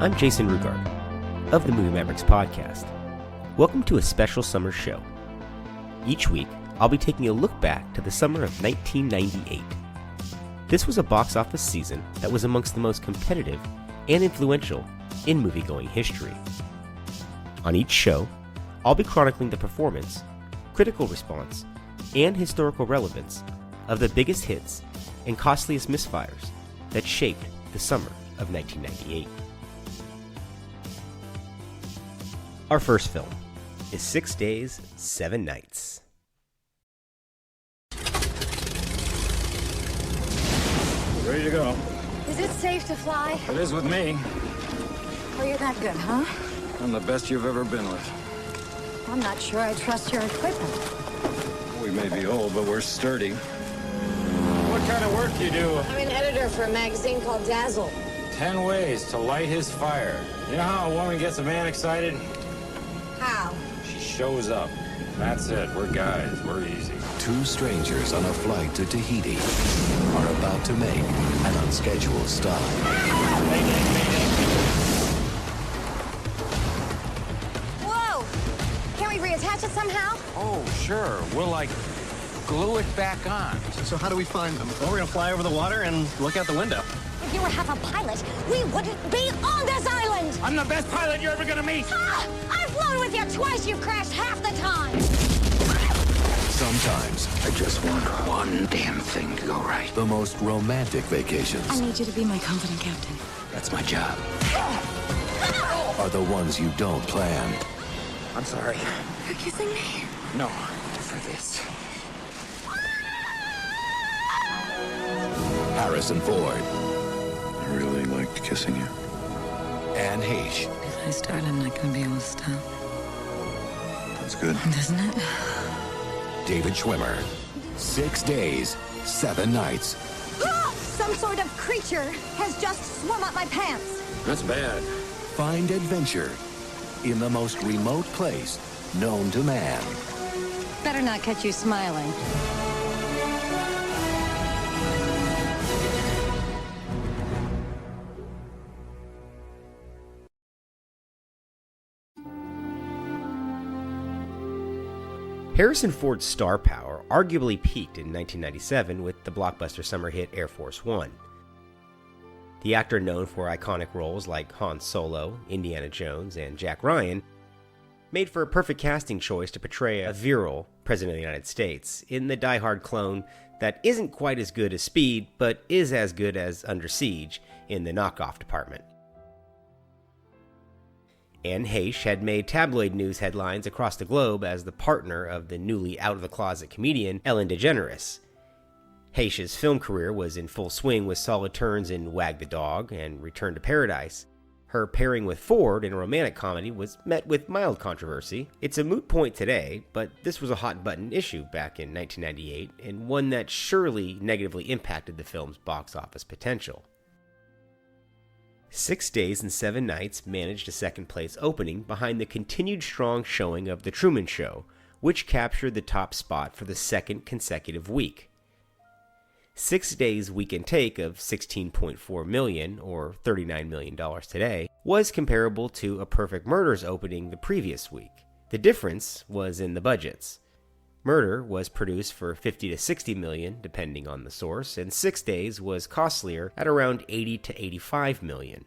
I'm Jason Rugaard of the Movie Mavericks podcast. Welcome to a special summer show. Each week, I'll be taking a look back to the summer of 1998. This was a box office season that was amongst the most competitive and influential in movie-going history. On each show, I'll be chronicling the performance, critical response, and historical relevance of the biggest hits and costliest misfires that shaped the summer of 1998. Our first film is 6 Days, 7 Nights. Ready to go. Is it safe to fly? It is with me. Oh, you're that good, huh? I'm the best you've ever been with. I'm not sure I trust your equipment. We may be old, but we're sturdy. What kind of work you do? I'm an editor for a magazine called Dazzle. 10 ways to light his fire. You know how a woman gets a man excited? How? She shows up. That's it. We're guys. We're easy. Two strangers on a flight to Tahiti are about to make an unscheduled stop. Whoa! Can we reattach it somehow? Oh, sure. We'll, glue it back on. So how do we find them? Well, we're gonna fly over the water and look out the window. If you were half a pilot, we wouldn't be on this island! I'm the best pilot you're ever gonna meet! Ah! I've flown with you twice, you've crashed half the time! Sometimes I just want one damn thing to go right. the most romantic vacations I need you to be my confident captain. That's my job. are the ones you don't plan. I'm sorry. You're kissing me? No, for this. Harrison Ford, I really like kissing you. Anne Heche, If I start, I'm not gonna be able to stop. That's good. Doesn't it? David Schwimmer. 6 Days, 7 Nights. Ah! Some sort of creature has just swum up my pants. That's bad. Find adventure in the most remote place known to man. Better not catch you smiling. Harrison Ford's star power arguably peaked in 1997 with the blockbuster summer hit Air Force One. The actor, known for iconic roles like Han Solo, Indiana Jones, and Jack Ryan, made for a perfect casting choice to portray a virile President of the United States in the die-hard clone that isn't quite as good as Speed, but is as good as Under Siege in the knockoff department. Anne Heche had made tabloid news headlines across the globe as the partner of the newly out-of-the-closet comedian Ellen DeGeneres. Heche's film career was in full swing with solid turns in Wag the Dog and Return to Paradise. Her pairing with Ford in a romantic comedy was met with mild controversy. It's a moot point today, but this was a hot-button issue back in 1998, and one that surely negatively impacted the film's box office potential. 6 Days and 7 Nights managed a second-place opening behind the continued strong showing of The Truman Show, which captured the top spot for the second consecutive week. 6 Days' weekend take of $16.4 million, or $39 million today, was comparable to A Perfect Murder's opening the previous week. The difference was in the budgets. Murder was produced for $50 to $60 million, depending on the source, and 6 Days was costlier at around $80 to $85 million.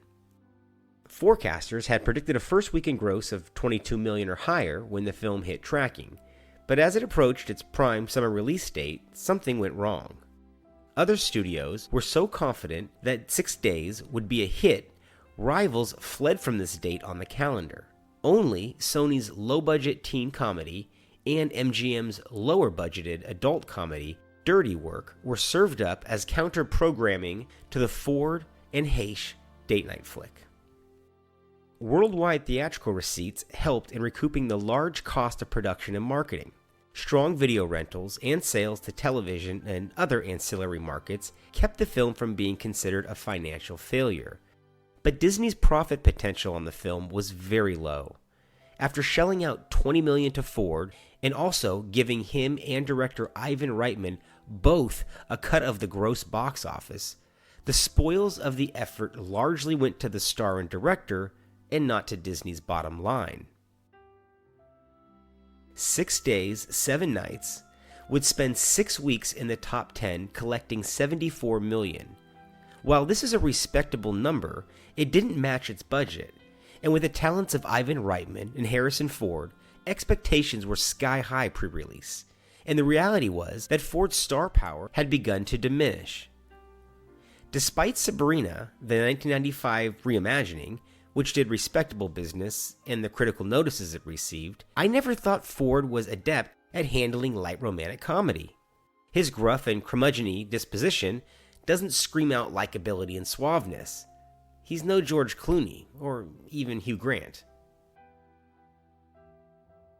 Forecasters had predicted a first weekend gross of $22 million or higher when the film hit tracking, but as it approached its prime summer release date, something went wrong. Other studios were so confident that 6 Days would be a hit, rivals fled from this date on the calendar. Only Sony's low-budget teen comedy and MGM's lower-budgeted adult comedy, Dirty Work, were served up as counter-programming to the Ford and Heche date night flick. Worldwide theatrical receipts helped in recouping the large cost of production and marketing. Strong video rentals and sales to television and other ancillary markets kept the film from being considered a financial failure. But Disney's profit potential on the film was very low. After shelling out $20 million to Ford and also giving him and director Ivan Reitman both a cut of the gross box office, the spoils of the effort largely went to the star and director and not to Disney's bottom line. 6 Days, 7 Nights would spend 6 weeks in the top 10 collecting $74 million. While this is a respectable number, it didn't match its budget, and with the talents of Ivan Reitman and Harrison Ford, expectations were sky high pre-release, and the reality was that Ford's star power had begun to diminish. Despite Sabrina, the 1995 reimagining, which did respectable business and the critical notices it received, I never thought Ford was adept at handling light romantic comedy. His gruff and curmudgeon-y disposition doesn't scream out likability and suaveness. He's no George Clooney, or even Hugh Grant.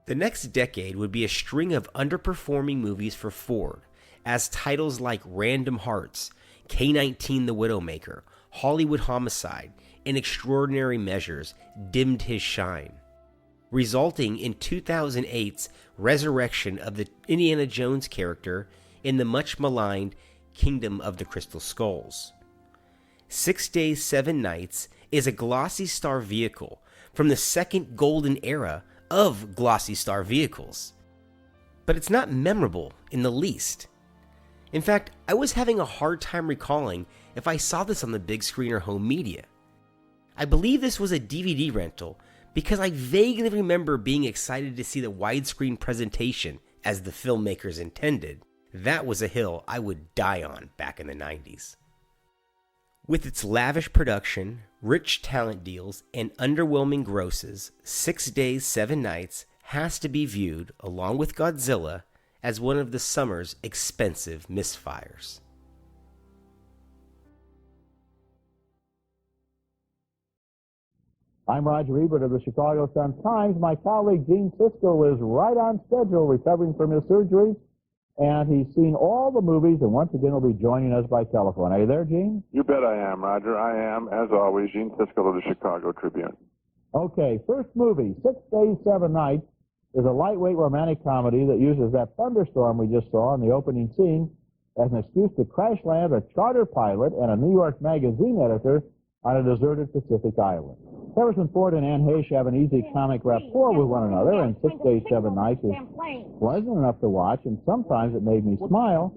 The next decade would be a string of underperforming movies for Ford, as titles like Random Hearts, K-19 The Widowmaker, Hollywood Homicide, and Extraordinary Measures dimmed his shine, resulting in 2008's resurrection of the Indiana Jones character in the much-maligned Kingdom of the Crystal Skulls. 6 Days, 7 Nights is a glossy star vehicle from the second golden era of glossy star vehicles, but it's not memorable in the least. In fact, I was having a hard time recalling if I saw this on the big screen or home media. I believe this was a DVD rental because I vaguely remember being excited to see the widescreen presentation as the filmmakers intended. That was a hill I would die on back in the 90s. With its lavish production, rich talent deals, and underwhelming grosses, 6 Days, 7 Nights has to be viewed, along with Godzilla, as one of the summer's expensive misfires. I'm Roger Ebert of the Chicago Sun-Times. My colleague Gene Siskel is right on schedule recovering from his surgery, and he's seen all the movies, and once again will be joining us by telephone. Are you there, Gene? You bet I am, Roger. I am, as always, Gene Siskel of the Chicago Tribune. Okay, first movie, 6 Days, 7 Nights, is a lightweight romantic comedy that uses that thunderstorm we just saw in the opening scene as an excuse to crash land a charter pilot and a New York magazine editor on a deserted Pacific island. Harrison Ford and Anne Heche have an easy comic rapport with one another, and 6 Days, 7 Nights is pleasant enough to watch, and sometimes it made me smile.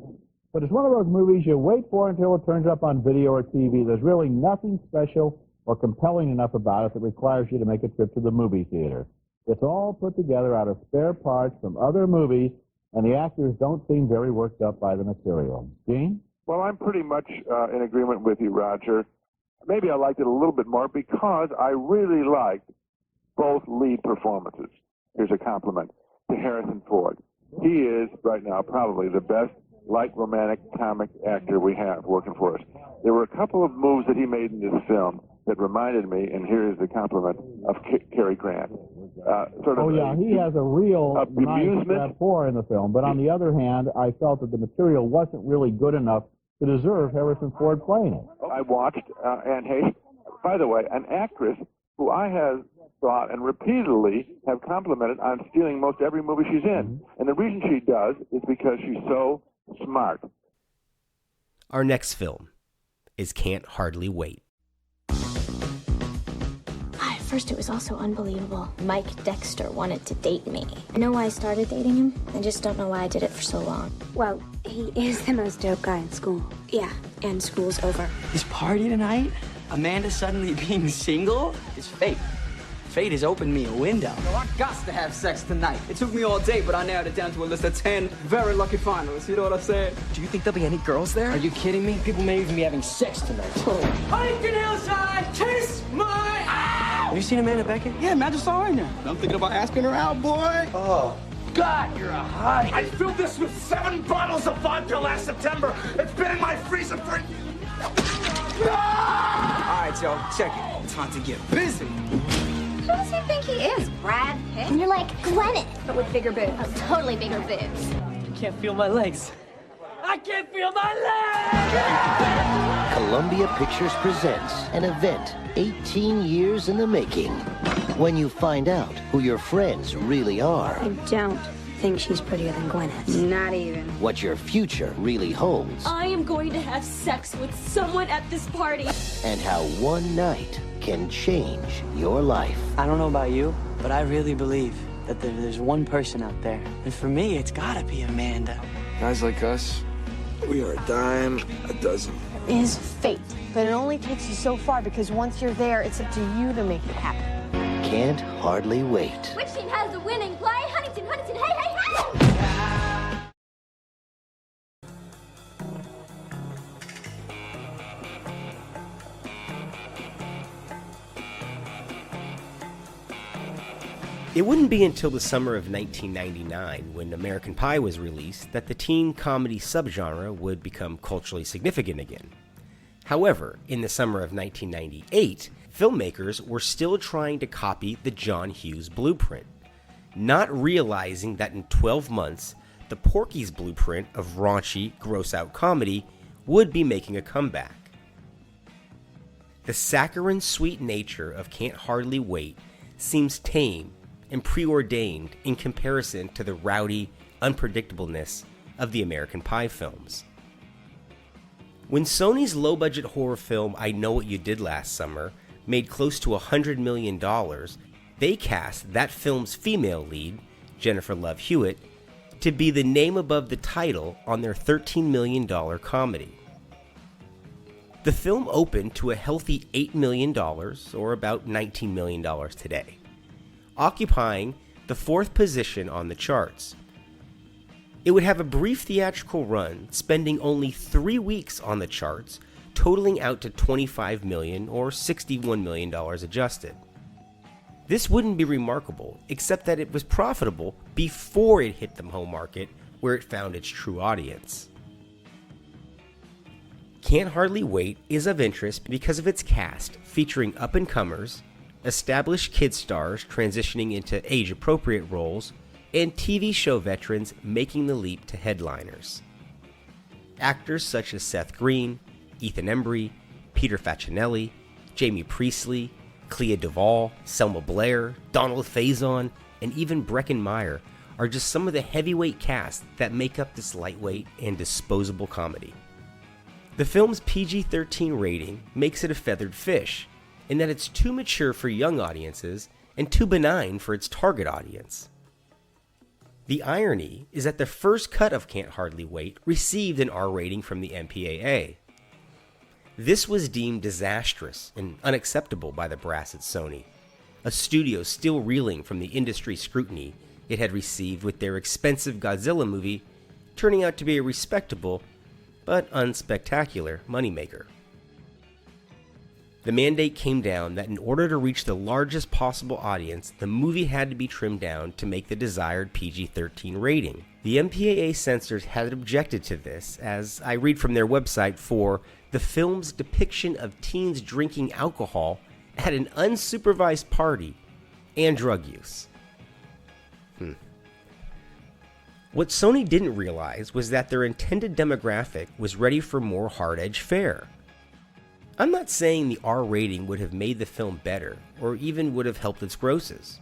But it's one of those movies you wait for until it turns up on video or TV. There's really nothing special or compelling enough about it that requires you to make a trip to the movie theater. It's all put together out of spare parts from other movies, and the actors don't seem very worked up by the material. Gene? Well, I'm pretty much in agreement with you, Roger. Maybe I liked it a little bit more because I really liked both lead performances. Here's a compliment to Harrison Ford. He is, right now, probably the best light romantic comic actor we have working for us. There were a couple of moves that he made in this film that reminded me, and here is the compliment, of Cary Grant. He has a real nice rapport in the film, but on the other hand, I felt that the material wasn't really good enough to deserve Harrison Ford playing it. I watched Anne Heche, by the way, an actress who I have thought and repeatedly have complimented on stealing most every movie she's in. And the reason she does is because she's so smart. Our next film is Can't Hardly Wait. At first, it was also unbelievable. Mike Dexter wanted to date me. I know why I started dating him. I just don't know why I did it for so long. Well, he is the most dope guy in school. Yeah, and school's over. This party tonight? Amanda suddenly being single? Is fate. Fate has opened me a window. So I got to have sex tonight. It took me all day, but I narrowed it down to a list of 10 very lucky finalists. You know what I'm saying? Do you think there'll be any girls there? Are you kidding me? People may even be having sex tonight. Hiking hillside, kiss my ass! Have you seen Amanda Beckett? Yeah, man, I just saw her in there. I'm thinking about asking her out, boy. Oh, God, you're a hot. I filled this with 7 bottles of vodka last September. It's been in my freezer for... All right, y'all, check it. Time to get busy. Who does he think he is, Brad Pitt? You're like Gwyneth, but with bigger boobs. Oh, totally bigger boobs. I can't feel my legs. I can't feel my legs! Columbia Pictures presents an event 18 years in the making. When you find out who your friends really are. I don't think she's prettier than Gwyneth. Not even. What your future really holds, I am going to have sex with someone at this party. and how one night can change your life. I don't know about you, but I really believe that there's one person out there. And for me, it's gotta be Amanda. Guys like us, we are a dime a dozen. Is fate. But it only takes you so far because once you're there, it's up to you to make it happen. Can't hardly wait. Which team has the winning play? Huntington, hey, hey, hey! It wouldn't be until the summer of 1999, when American Pie was released, that the teen comedy subgenre would become culturally significant again. However, in the summer of 1998, filmmakers were still trying to copy the John Hughes blueprint, not realizing that in 12 months, the Porky's blueprint of raunchy, gross-out comedy would be making a comeback. The saccharine sweet nature of Can't Hardly Wait seems tame and preordained in comparison to the rowdy unpredictableness of the American Pie films. When Sony's low-budget horror film I Know What You Did Last Summer made close to $100 million, they cast that film's female lead, Jennifer Love Hewitt, to be the name above the title on their $13 million comedy. The film opened to a healthy $8 million, or about $19 million today, occupying the 4th position on the charts. It would have a brief theatrical run, spending only 3 weeks on the charts, totaling out to $25 million or $61 million adjusted. This wouldn't be remarkable, except that it was profitable before it hit the home market, where it found its true audience. Can't Hardly Wait is of interest because of its cast featuring up-and-comers, established kid stars transitioning into age-appropriate roles, and TV show veterans making the leap to headliners. Actors such as Seth Green, Ethan Embry, Peter Facinelli, Jamie Priestley, Clea Duvall, Selma Blair, Donald Faison, and even Breckin Meyer are just some of the heavyweight cast that make up this lightweight and disposable comedy. The film's PG-13 rating makes it a feathered fish, in that it's too mature for young audiences and too benign for its target audience. The irony is that the first cut of Can't Hardly Wait received an R rating from the MPAA. This was deemed disastrous and unacceptable by the brass at Sony, a studio still reeling from the industry scrutiny it had received with their expensive Godzilla movie turning out to be a respectable but unspectacular moneymaker. The mandate came down that in order to reach the largest possible audience, the movie had to be trimmed down to make the desired PG-13 rating. The MPAA censors had objected to this, as I read from their website, for the film's depiction of teens drinking alcohol at an unsupervised party and drug use. What Sony didn't realize was that their intended demographic was ready for more hard-edge fare. I'm not saying the R rating would have made the film better, or even would have helped its grosses,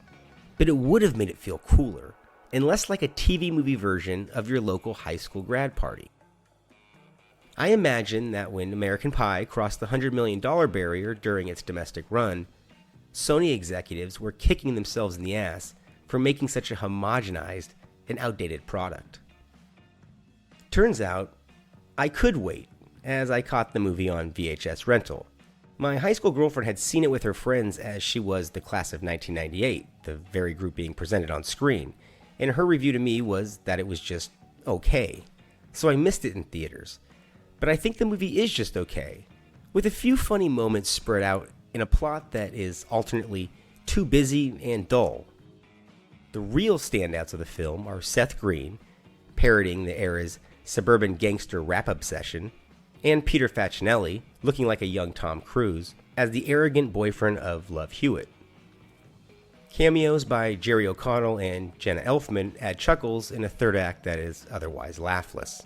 but it would have made it feel cooler, and less like a TV movie version of your local high school grad party. I imagine that when American Pie crossed the $100 million barrier during its domestic run, Sony executives were kicking themselves in the ass for making such a homogenized and outdated product. Turns out, I could wait, as I caught the movie on VHS rental. My high school girlfriend had seen it with her friends as she was the class of 1998, the very group being presented on screen, and her review to me was that it was just okay. So I missed it in theaters. But I think the movie is just okay, with a few funny moments spread out in a plot that is alternately too busy and dull. The real standouts of the film are Seth Green, parodying the era's suburban gangster rap obsession, and Peter Facinelli, looking like a young Tom Cruise, as the arrogant boyfriend of Love Hewitt. Cameos by Jerry O'Connell and Jenna Elfman add chuckles in a third act that is otherwise laughless.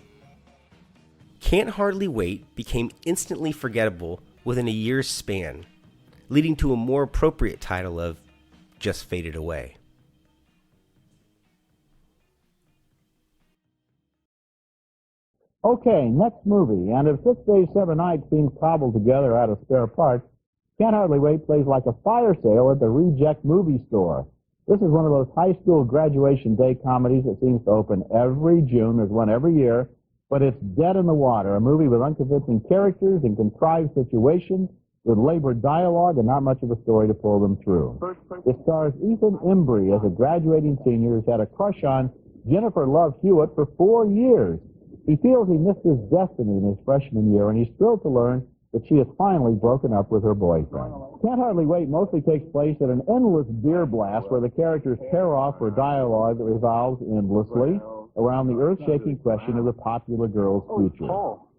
Can't Hardly Wait became instantly forgettable within a year's span, leading to a more appropriate title of Just Faded Away. Okay, next movie. And if 6 Days, 7 Nights seems cobbled together out of spare parts, Can't Hardly Wait plays like a fire sale at the Reject Movie Store. This is one of those high school graduation day comedies that seems to open every June. There's one every year, but it's dead in the water. A movie with unconvincing characters and contrived situations, with labored dialogue and not much of a story to pull them through. It stars Ethan Embry as a graduating senior who's had a crush on Jennifer Love Hewitt for 4 years. He feels he missed his destiny in his freshman year, and he's thrilled to learn that she has finally broken up with her boyfriend. Can't Hardly Wait mostly takes place at an endless beer blast where the characters pair off for dialogue that revolves endlessly around the earth-shaking question of the popular girl's future.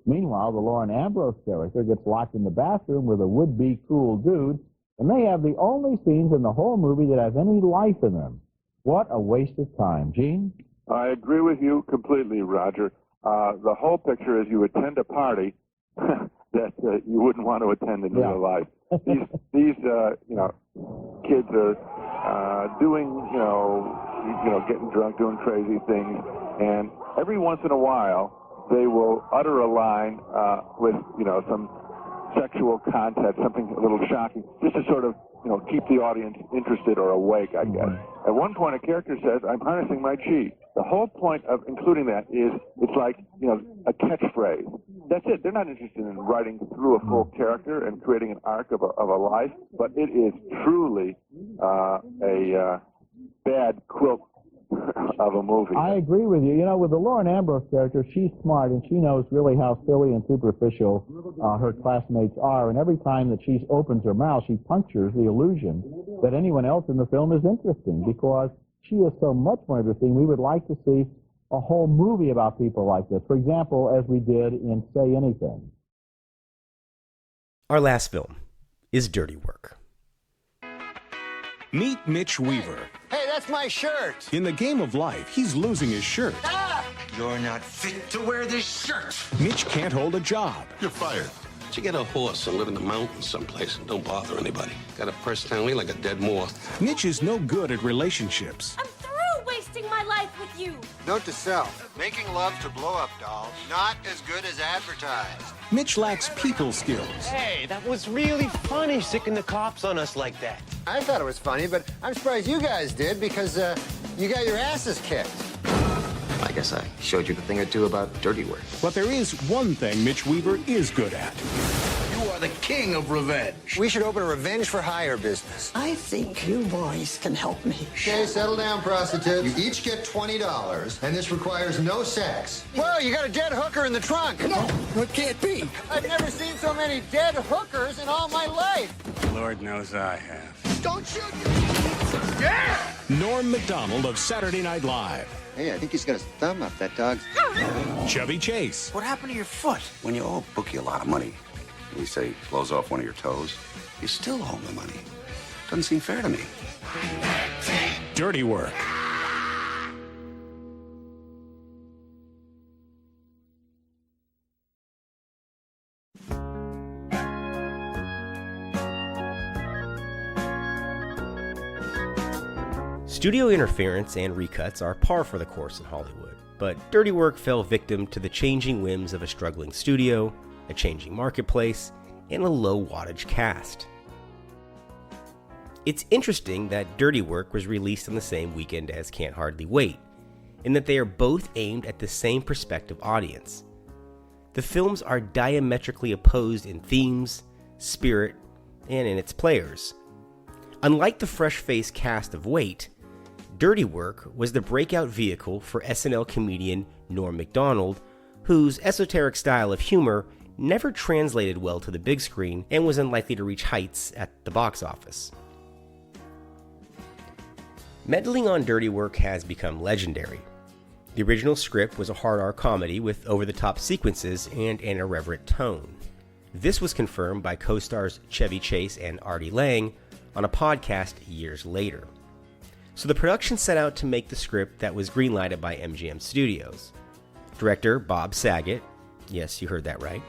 Meanwhile, the Lauren Ambrose character gets locked in the bathroom with a would-be cool dude, and they have the only scenes in the whole movie that have any life in them. What a waste of time. Gene? I agree with you completely, Roger. The whole picture is you attend a party that you wouldn't want to attend in real life. These kids are doing, getting drunk, doing crazy things, and every once in a while they will utter a line with, some sexual content, something a little shocking, just to sort of, keep the audience interested or awake, I guess. At one point, a character says, "I'm harnessing my chi." The whole point of including that is it's like, a catchphrase. That's it. They're not interested in writing through a full character and creating an arc of a life, but it is truly a bad quilt of a movie. I agree with you. With the Lauren Ambrose character, she's smart, and she knows really how silly and superficial her classmates are, and every time that she opens her mouth, she punctures the illusion that anyone else in the film is interesting, because she is so much more interesting. We would like to see a whole movie about people like this. For example, as we did in Say Anything. Our last film is Dirty Work. Meet Mitch Weaver. Hey, that's my shirt. In the game of life, he's losing his shirt. Ah! You're not fit to wear this shirt. Mitch can't hold a job. You're fired. You get a horse and live in the mountains someplace and don't bother anybody. Got a personality like a dead moth. Mitch is no good at relationships. I'm through wasting my life with you. Note to self, making love to blow-up dolls, not as good as advertised. Mitch lacks people skills. Hey, that was really funny, sicking the cops on us like that. I thought it was funny, but I'm surprised you guys did, because you got your asses kicked. I guess I showed you a thing or two about dirty work. But there is one thing Mitch Weaver is good at. You are the king of revenge. We should open a revenge for hire business. I think you boys can help me. Okay, settle down, prostitutes. You each get $20, and this requires no sex. Whoa, you got a dead hooker in the trunk. No, it can't be. I've never seen so many dead hookers in all my life. Lord knows I have. Don't shoot! Yeah! Norm Macdonald of Saturday Night Live. Hey, I think he's got his thumb up that dog's. Chevy Chase. What happened to your foot? When you owe a bookie a lot of money, and we say blows off one of your toes, you still owe him the money. Doesn't seem fair to me. Dirty Work. Studio interference and recuts are par for the course in Hollywood, but Dirty Work fell victim to the changing whims of a struggling studio, a changing marketplace, and a low wattage cast. It's interesting that Dirty Work was released on the same weekend as Can't Hardly Wait, in that they are both aimed at the same prospective audience. The films are diametrically opposed in themes, spirit, and in its players. Unlike the fresh-faced cast of Wait, Dirty Work was the breakout vehicle for SNL comedian Norm Macdonald, whose esoteric style of humor never translated well to the big screen and was unlikely to reach heights at the box office. Meddling on Dirty Work has become legendary. The original script was a hard R comedy with over-the-top sequences and an irreverent tone. This was confirmed by co-stars Chevy Chase and Artie Lange on a podcast years later. So the production set out to make the script that was greenlighted by MGM Studios. Director Bob Saget, yes, you heard that right,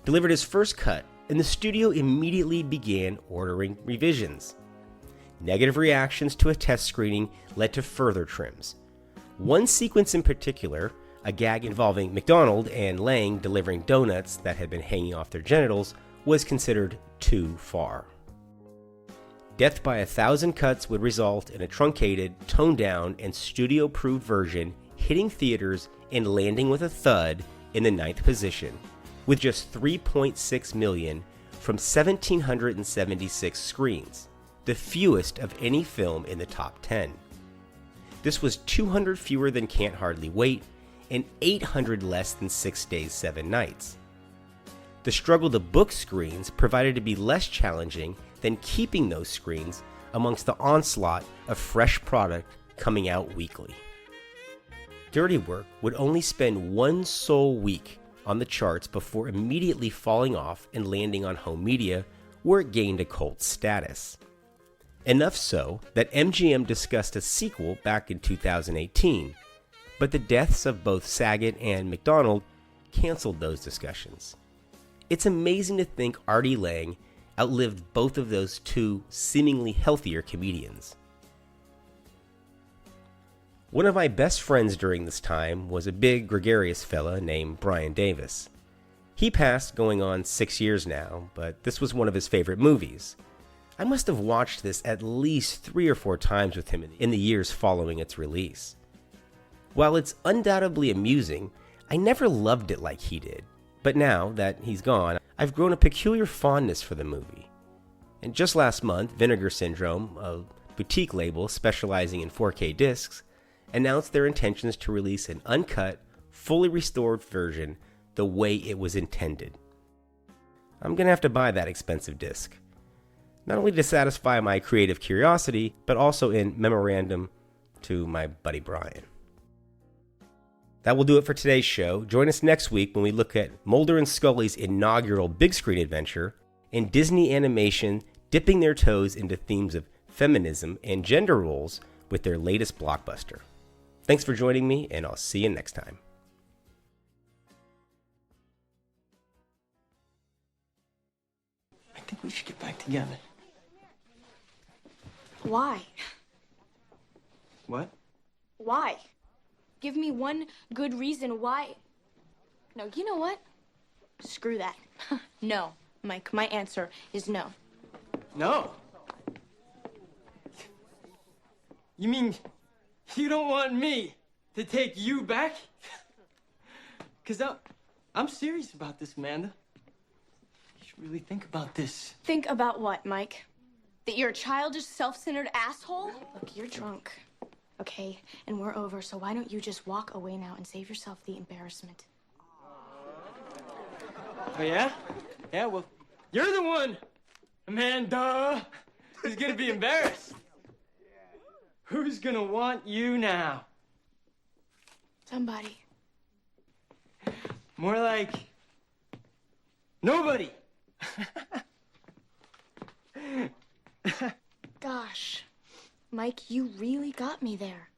delivered his first cut, and the studio immediately began ordering revisions. Negative reactions to a test screening led to further trims. One sequence in particular, A gag involving Macdonald and Lange delivering donuts that had been hanging off their genitals was considered too far. Death by 1,000 Cuts would result in a truncated, toned-down, and studio-approved version hitting theaters and landing with a thud in the 9th position, with just $3.6 million from 1,776 screens, the fewest of any film in the top 10. This was 200 fewer than Can't Hardly Wait, and 800 less than 6 Days, 7 Nights. The struggle to book screens provided to be less challenging than keeping those screens amongst the onslaught of fresh product coming out weekly. Dirty Work would only spend one sole week on the charts before immediately falling off and landing on home media, where it gained a cult status. Enough so that MGM discussed a sequel back in 2018, but the deaths of both Saget and Macdonald canceled those discussions. It's amazing to think Artie Lange outlived both of those two seemingly healthier comedians. One of my best friends during this time was a big, gregarious fella named Brian Davis. He passed going on 6 years now, but this was one of his favorite movies. I must have watched this at least 3 or 4 times with him in the years following its release. While it's undoubtedly amusing, I never loved it like he did. But now that he's gone, I've grown a peculiar fondness for the movie. And just last month, Vinegar Syndrome, a boutique label specializing in 4K discs, announced their intentions to release an uncut, fully restored version the way it was intended. I'm gonna have to buy that expensive disc, not only to satisfy my creative curiosity, but also in memorandum to my buddy Brian. That will do it for today's show. Join us next week when we look at Mulder and Scully's inaugural big screen adventure and Disney Animation dipping their toes into themes of feminism and gender roles with their latest blockbuster. Thanks for joining me, and I'll see you next time. I think we should get back together. Why? What? Why? Give me one good reason why. No, you know what? Screw that. No, Mike, my answer is no. No. You mean you don't want me to take you back? Because I'm serious about this, Amanda. You should really think about this. Think about what, Mike? That you're a childish, self-centered asshole? Look, you're drunk, okay? And we're over, so why don't you just walk away now and save yourself the embarrassment? Oh, yeah? Yeah, well, you're the one, Amanda, who's gonna be embarrassed. Who's gonna want you now? Somebody. More like nobody. Gosh, Mike, you really got me there.